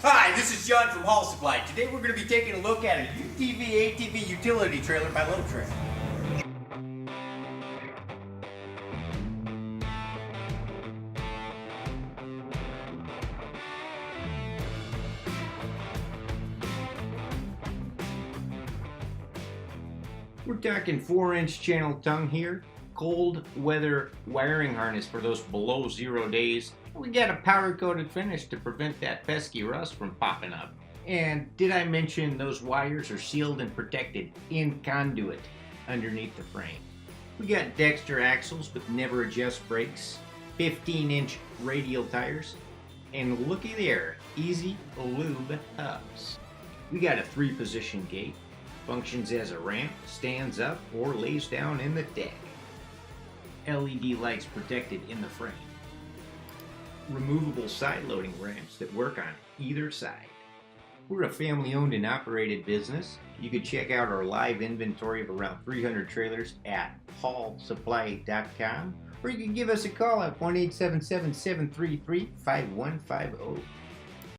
Hi, this is John from Haul Supply. Today we're going to be taking a look at a UTV ATV utility trailer by LoadTrail. We're talking 4-inch channel tongue here, cold weather wiring harness for those below 0 days. We got a powder coated finish to prevent that pesky rust from popping up. And did I mention those wires are sealed and protected in conduit underneath the frame. We got Dexter axles with never adjust brakes, 15-inch radial tires, and looky there, easy lube hubs. We got a 3-position gate. Functions as a ramp, stands up, or lays down in the deck. LED lights protected in the frame. Removable side loading ramps that work on either side. We're a family owned and operated business. You can check out our live inventory of around 300 trailers at haulsupply.com, or you can give us a call at 1-877-733-5150.